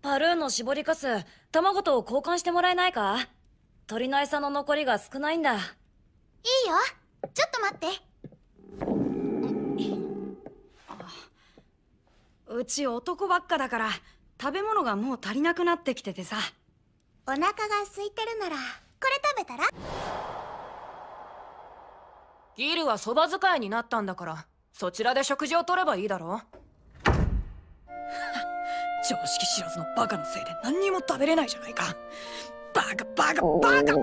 パルーンの絞りかす、卵と交換してもらえないか？鳥の餌の残りが少ないんだ。いいよ。ちょっと待って。うち男ばっかだから食べ物がもう足りなくなってきててさ。お腹が空いてるならこれ食べたら？ギルはそば使いになったんだからそちらで食事をとればいいだろ。常識知らずのバカのせいで何にも食べれないじゃないか。バカバカバカ。